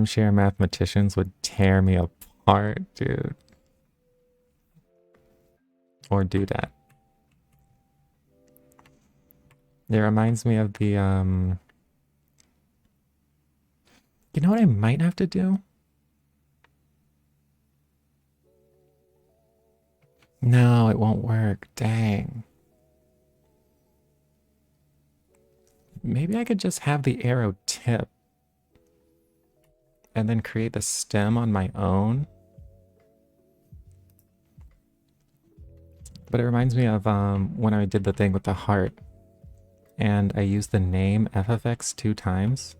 armchair mathematicians would tear me apart, dude. Or do that. It reminds me of the, you know what I might have to do? No, it won't work. Dang. Maybe I could just have the arrow tip and then create the stem on my own. But it reminds me of when I did the thing with the heart and I used the name FFX 2 times.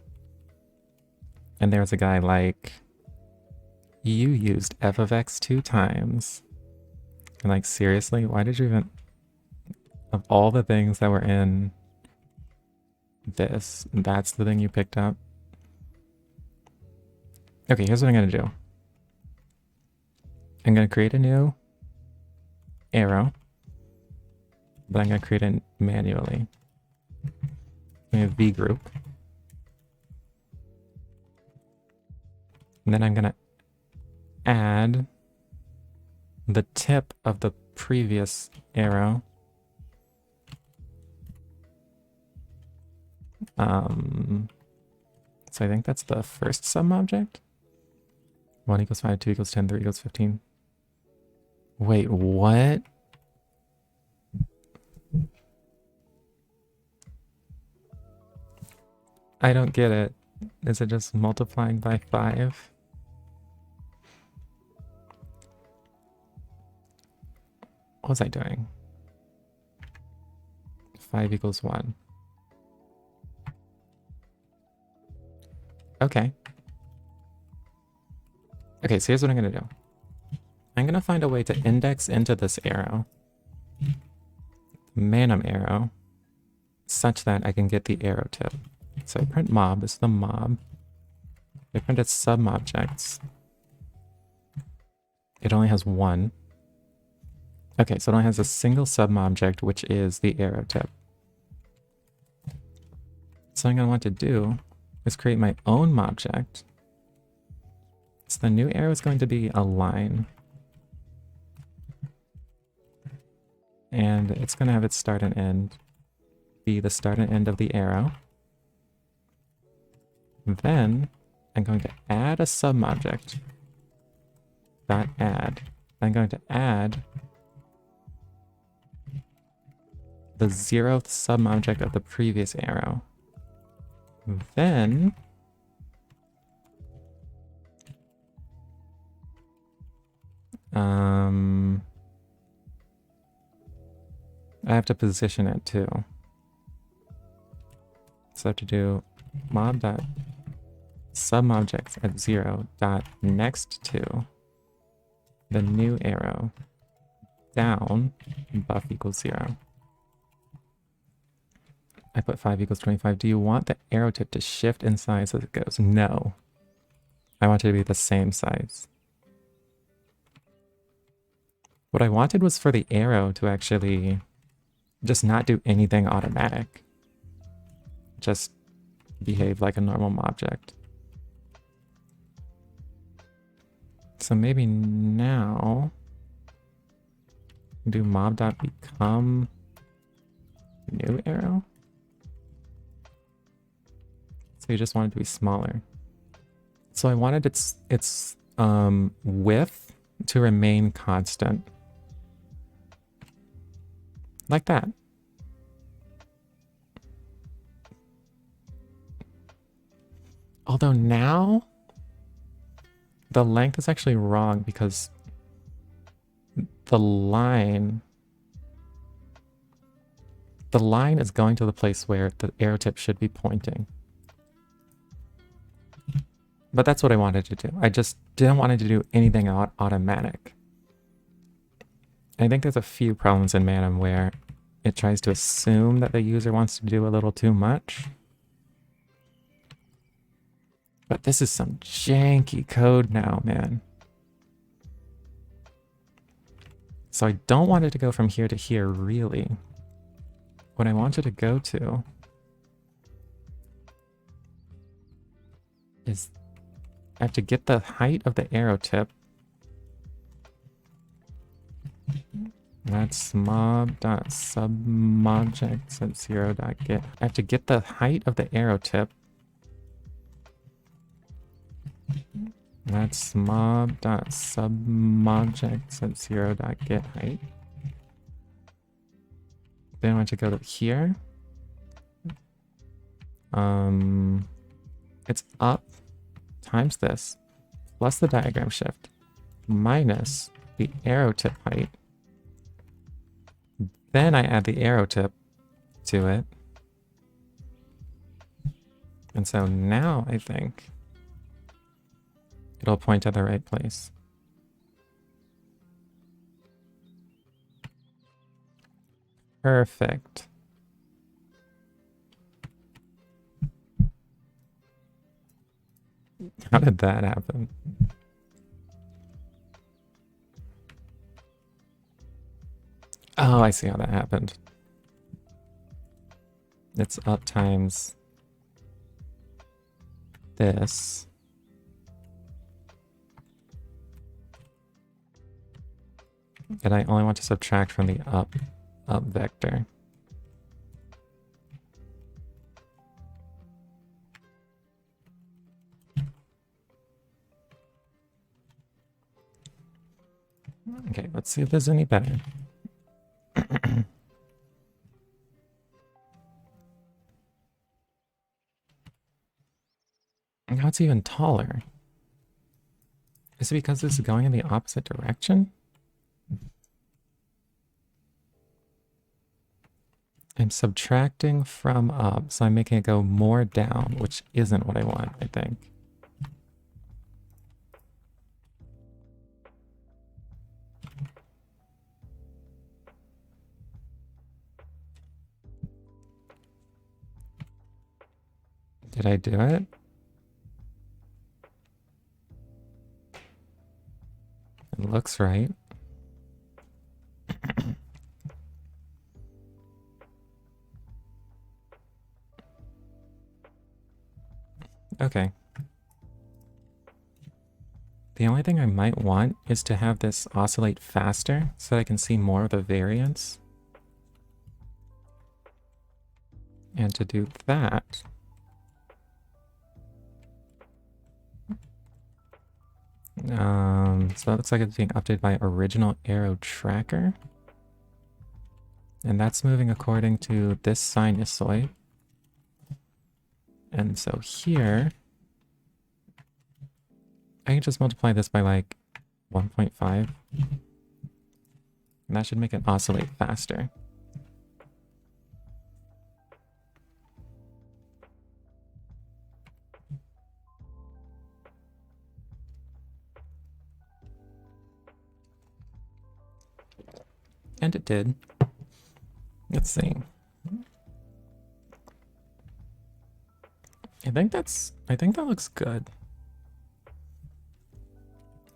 And there was a guy like, you used FFX 2 times. And like, seriously, why did you even, of all the things that were in this, that's the thing you picked up? Okay, here's what I'm gonna do. I'm gonna create a new arrow, but I'm gonna create it manually. We have V group. And then I'm gonna add the tip of the previous arrow. So I think that's the first sub-object. 1 equals 5, 2 equals 10, 3 equals 15. Wait, what? I don't get it. Is it just multiplying by 5? What was I doing? 5 equals 1. Okay. Okay, so here's what I'm going to do. I'm going to find a way to index into this arrow, Manim arrow, such that I can get the arrow tip. So I print mob. This is the mob. I print its sub-objects. It only has one. Okay, so it only has a single sub-object, which is the arrow tip. So I'm going to want to do is create my own object. So the new arrow is going to be a line. And it's going to have its start and end be the start and end of the arrow. Then I'm going to add a sub-object. Dot add. I'm going to add the 0th sub-object of the previous arrow. Then I have to position it too. So I have to do mob dot sub-objects at 0 dot next to the new arrow down buff equals 0. I put 5 equals 25. Do you want the arrow tip to shift in size as it goes? No. I want it to be the same size. What I wanted was for the arrow to actually just not do anything automatic. Just behave like a normal object. So maybe now do mob.become new arrow. So you just want it to be smaller. So I wanted its width to remain constant. Like that. Although now the length is actually wrong because the line is going to the place where the arrow tip should be pointing. But that's what I wanted to do. I just didn't want it to do anything automatic. I think there's a few problems in Manim where it tries to assume that the user wants to do a little too much. But this is some janky code now, man. So I don't want it to go from here to here, really. What I want it to go to is I have to get the height of the arrow tip. That's mob.subobjects at 0.get. I have to get the height of the arrow tip. That's mob.subobjects at 0.get height. Then I want to go to here. It's up times this plus the diagram shift minus the arrow tip height. Then I add the arrow tip to it. And so now I think it'll point at the right place. Perfect. How did that happen? Oh, I see how that happened. It's up times this. And I only want to subtract from the up vector. Okay, let's see if there's any better. Now it's even taller. Is it because this is going in the opposite direction? I'm subtracting from up, so I'm making it go more down, which isn't what I want, I think. Did I do it? It looks right. Okay. The only thing I might want is to have this oscillate faster so that I can see more of the variance. And to do that, so that looks like it's being updated by original arrow tracker. And that's moving according to this sinusoid. And so here, I can just multiply this by like 1.5. And that should make it oscillate faster. And it did. Let's see. I think that looks good.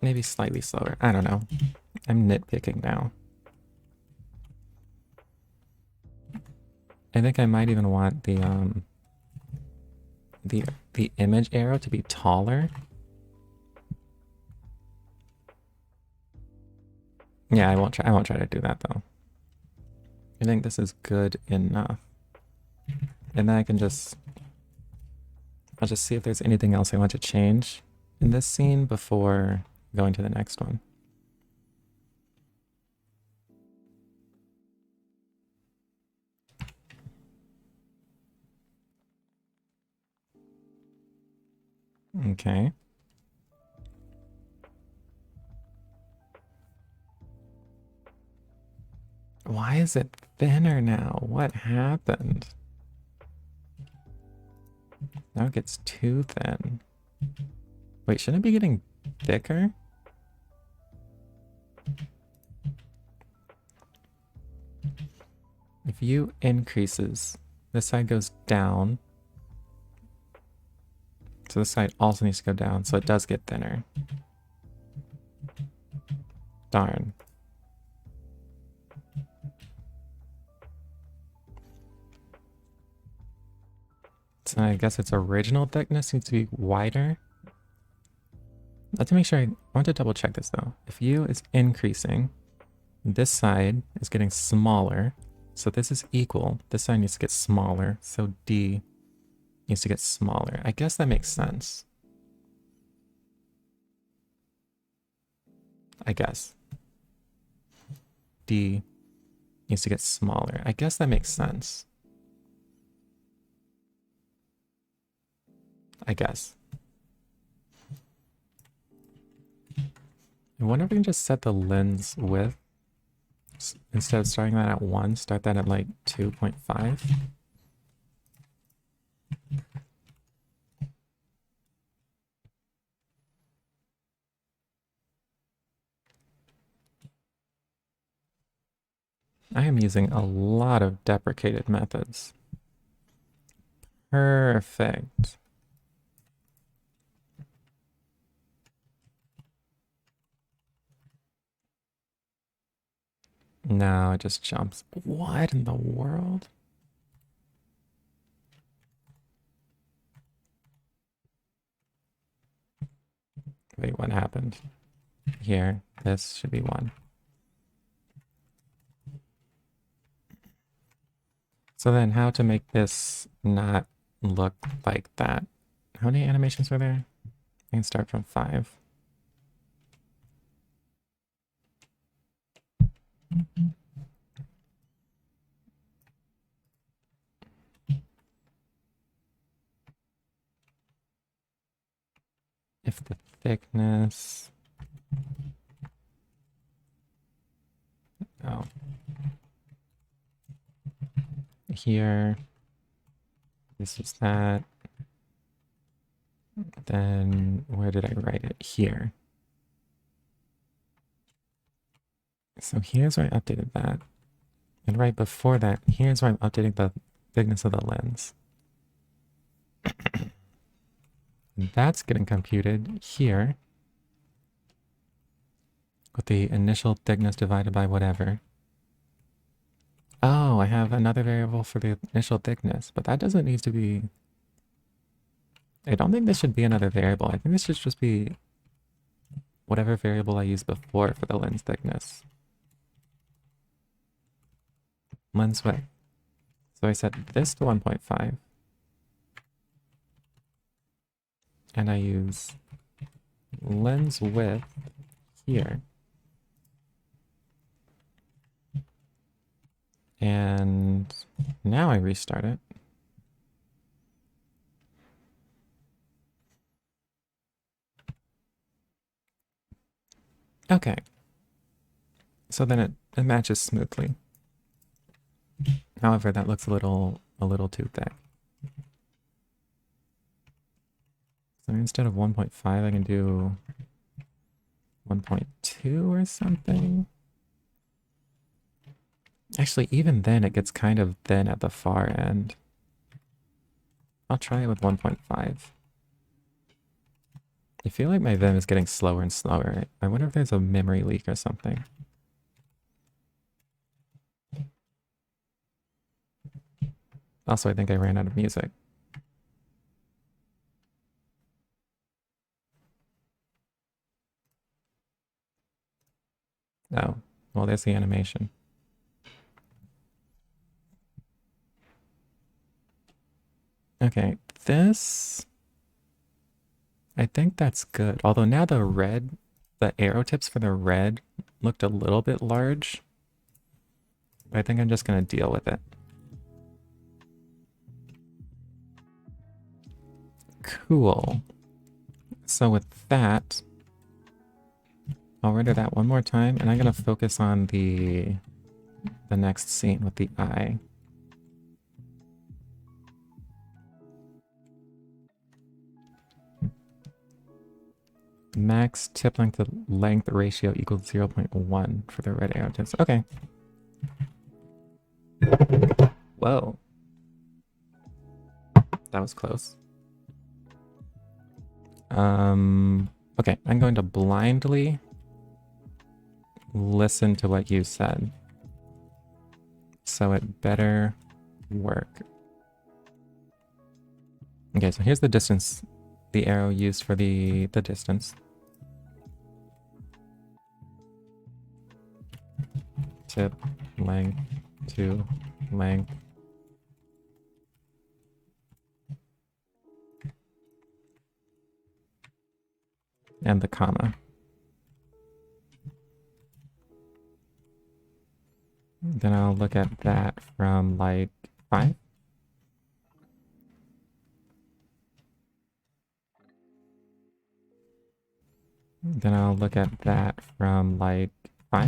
Maybe slightly slower. I don't know. I'm nitpicking now. I think I might even want the image arrow to be taller. Yeah, I won't try to do that though. I think this is good enough. And then I'll just see if there's anything else I want to change in this scene before going to the next one. Okay. Why is it thinner now? What happened? Now it gets too thin. Wait, shouldn't it be getting thicker? If U increases, this side goes down. So this side also needs to go down, so it does get thinner. Darn. So I guess its original thickness needs to be wider. Let's make sure I want to double check this though. If U is increasing, this side is getting smaller. So this is equal. This side needs to get smaller. So D needs to get smaller. I guess that makes sense. I guess. D needs to get smaller. I guess that makes sense. I guess. I wonder if we can just set the lens width. Instead of starting that at 1, start that at like 2.5. I am using a lot of deprecated methods. Perfect. No, it just jumps. What in the world? Wait, what happened? Here, this should be 1. So then how to make this not look like that? How many animations were there? I can start from 5. If the thickness... Oh. Here. This is that. Then where did I write it? Here. So here's where I updated that. And right before that, here's where I'm updating the thickness of the lens. That's getting computed here with the initial thickness divided by whatever. Oh, I have another variable for the initial thickness, but that doesn't need to be... I don't think this should be another variable. I think this should just be whatever variable I used before for the lens thickness. Lens width. So I set this to 1.5. And I use lens width here. And now I restart it. Okay. So then it matches smoothly. However, that looks a little too thick. So instead of 1.5, I can do 1.2 or something. Actually, even then it gets kind of thin at the far end. I'll try it with 1.5. I feel like my Vim is getting slower and slower. I wonder if there's a memory leak or something. Also, I think I ran out of music. Oh, well, there's the animation. Okay, this... I think that's good. Although now the arrow tips for the red looked a little bit large. But I think I'm just going to deal with it. Cool. So with that, I'll render that one more time, and I'm going to focus on the next scene with the eye. Max tip length to length ratio equals 0.1 for the red arrow tips. Okay. Whoa. That was close. Okay, I'm going to blindly listen to what you said. So it better work. Okay, so here's the distance, the arrow used for the distance. zip length to length. And the comma. Then I'll look at that from like 5. Then I'll look at that from like 5.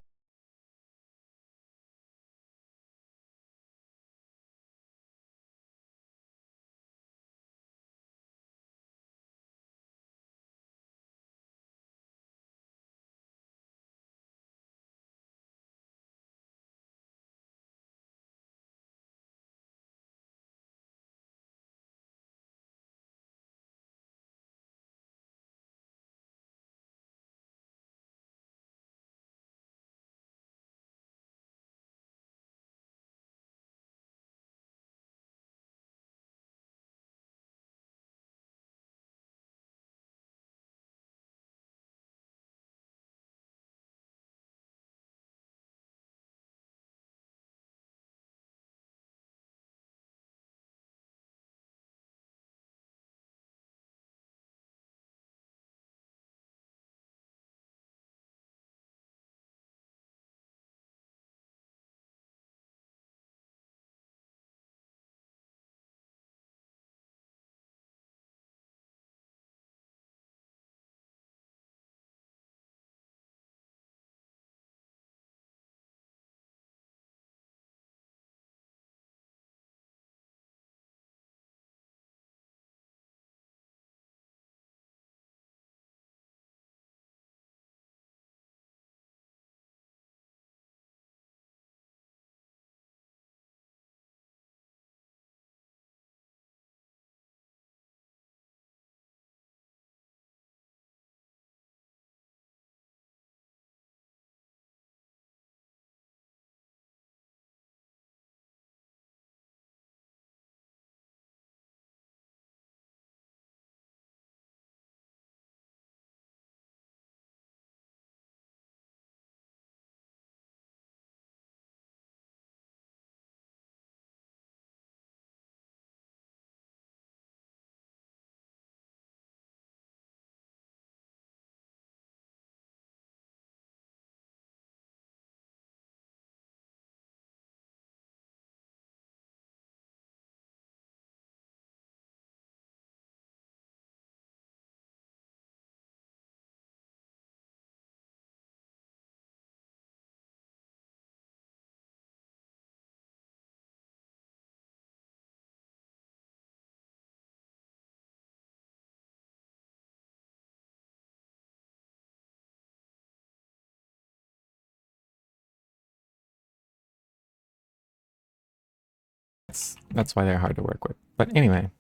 That's why they're hard to work with. But anyway,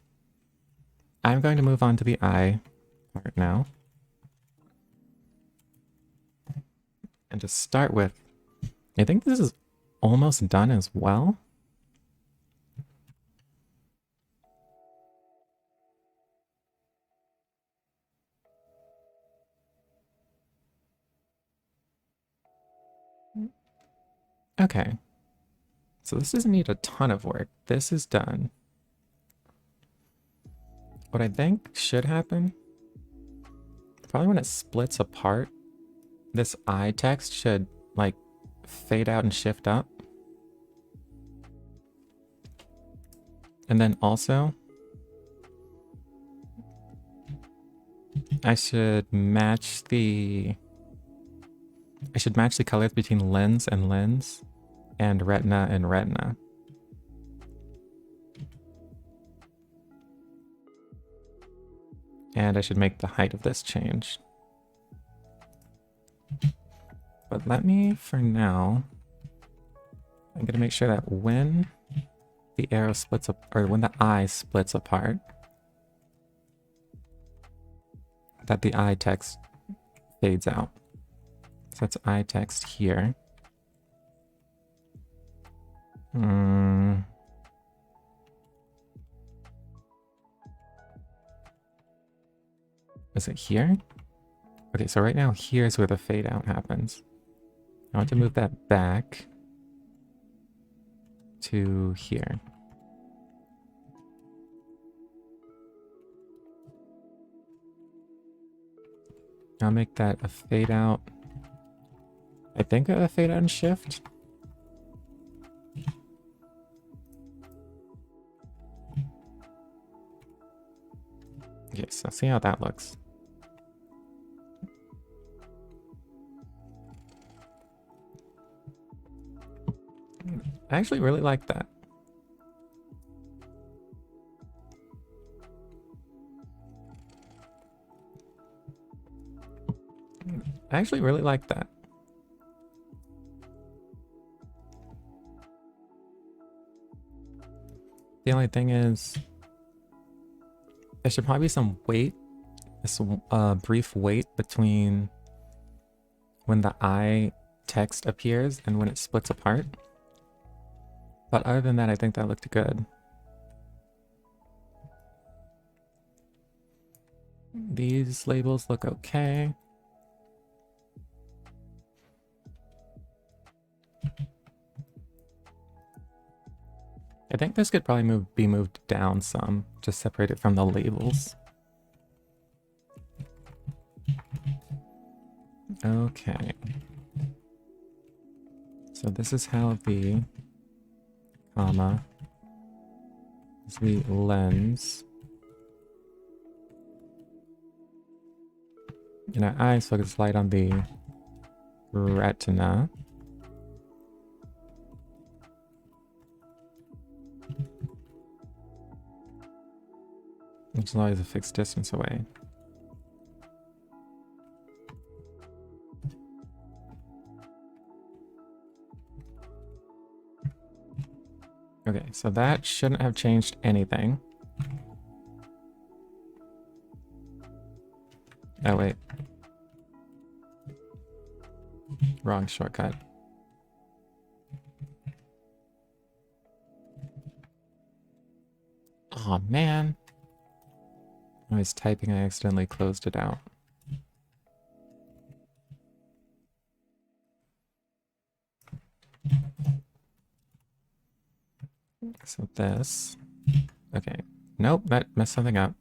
I'm going to move on to the eye part now. And to start with, I think this is almost done as well. Okay. So this doesn't need a ton of work. This is done. What I think should happen, probably when it splits apart, this I text should like fade out and shift up. And then also, I should match the colors between lens and lens and retina and retina. And I should make the height of this change. But let me, for now, I'm gonna make sure that when the arrow splits up, or when the eye splits apart, that the eye text fades out. So that's eye text here. Is it here? Okay, so right now here's where the fade out happens. I want to move that back to here. I'll make that a fade out. I think a fade out and shift. Okay, so see how that looks. I actually really like that. I actually really like that. The only thing is, there should probably be some wait, this brief wait between when the I text appears and when it splits apart. But other than that, I think that looked good. These labels look okay. I think this could probably be moved down some, just separate it from the labels. Okay. So this is how the comma is the lens. And our eyes focus light on the retina. Which is always a fixed distance away. Okay, so that shouldn't have changed anything. Oh, wait. Wrong shortcut. Oh man. I was typing, I accidentally closed it out. So this. Okay. Nope, that messed something up.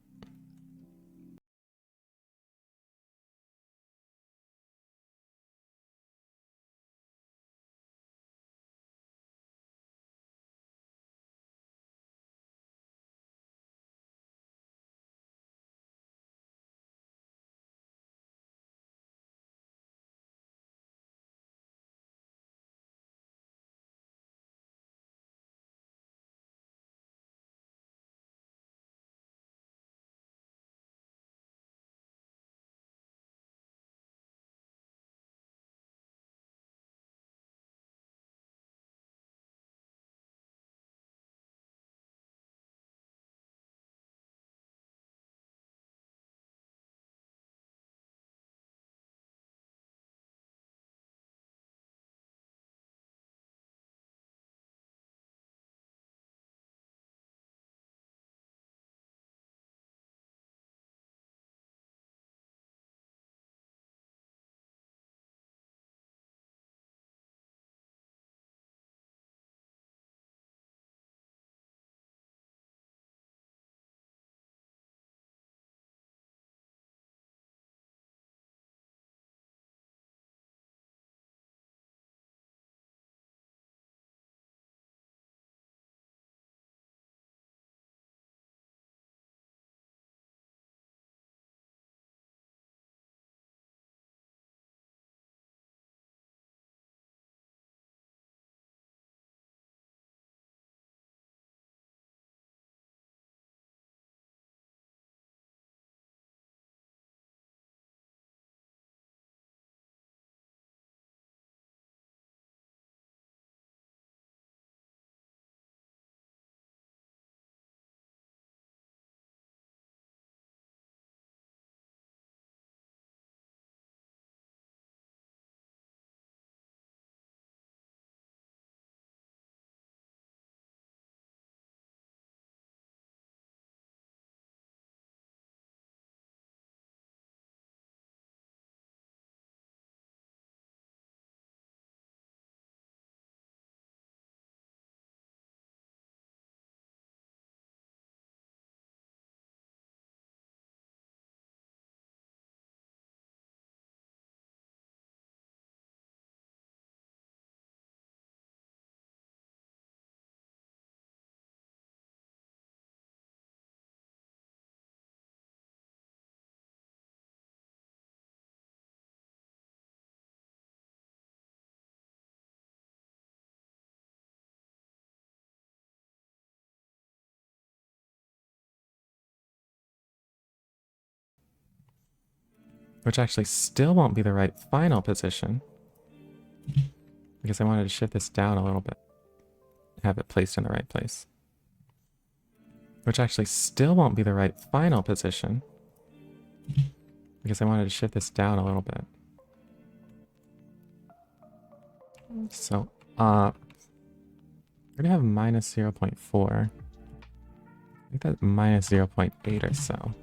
which actually still won't be the right final position because I wanted to shift this down a little bit, have it placed in the right place, which actually still won't be the right final position because I wanted to shift this down a little bit. So up, we're gonna have minus 0.4. I think that's minus 0.8 or so.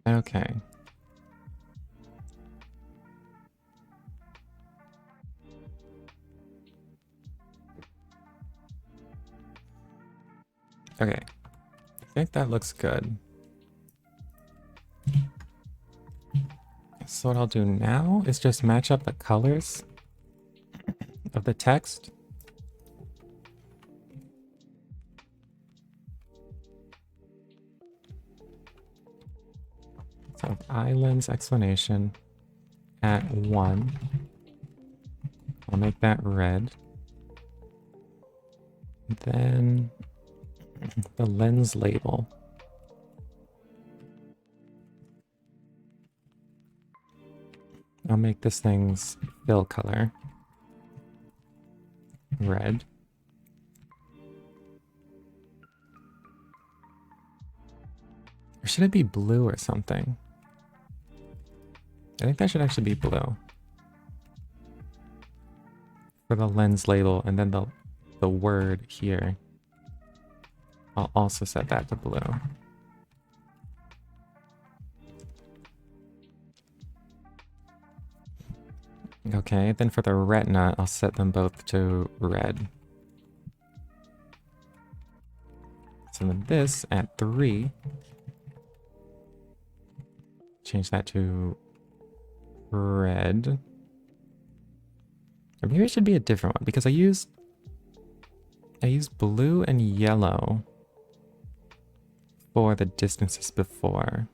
Okay. Okay. I think that looks good. So what I'll do now is just match up the colors of the text. So islands explanation at 1. I'll make that red. Then the lens label. I'll make this thing's fill color red. Or should it be blue or something? I think that should actually be blue. For the lens label, and then the word here. I'll also set that to blue. Okay, then for the retina, I'll set them both to red. So then this at 3. Change that to red. Or maybe it should be a different one because I used blue and yellow for the distances before.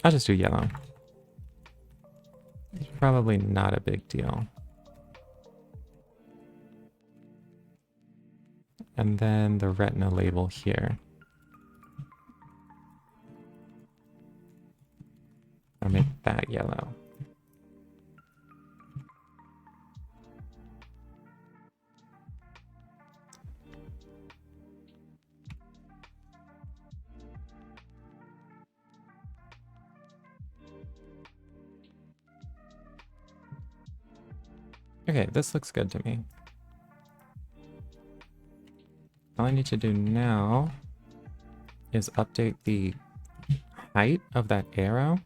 I'll just do yellow. It's probably not a big deal. And then the retina label here. I'll make that yellow. Okay, this looks good to me. All I need to do now is update the height of that arrow.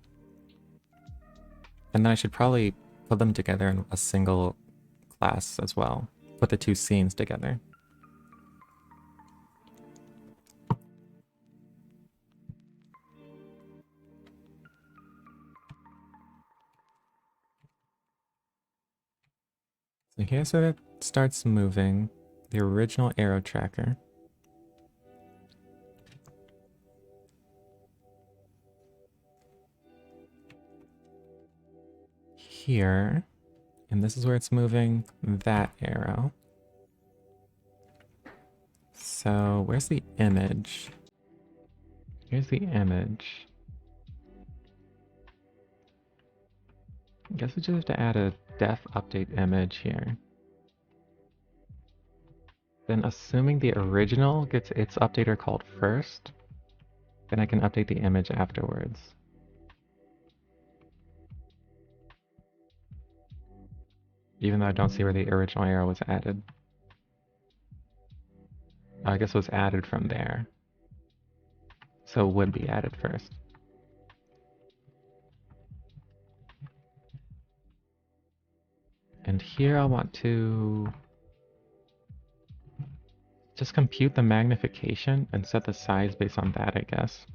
And then I should probably put them together in a single class as well. Put the two scenes together. So here's where it starts moving. The original arrow tracker. Here. And this is where it's moving that arrow. So where's the image? Here's the image. I guess we just have to add a def update image here. Then assuming the original gets its updater called first, then I can update the image afterwards. Even though I don't see where the original arrow was added. I guess it was added from there. So it would be added first. And here I want to just compute the magnification and set the size based on that, I guess.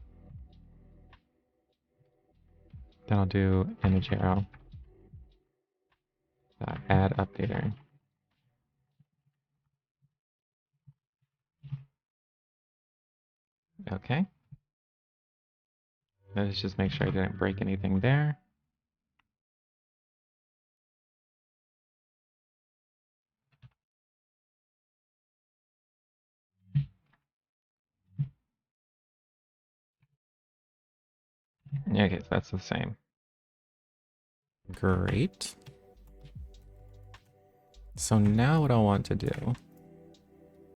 Then I'll do image arrow. Add updater. Okay. Let's just make sure I didn't break anything there. Okay, so that's the same. Great. So now what I want to do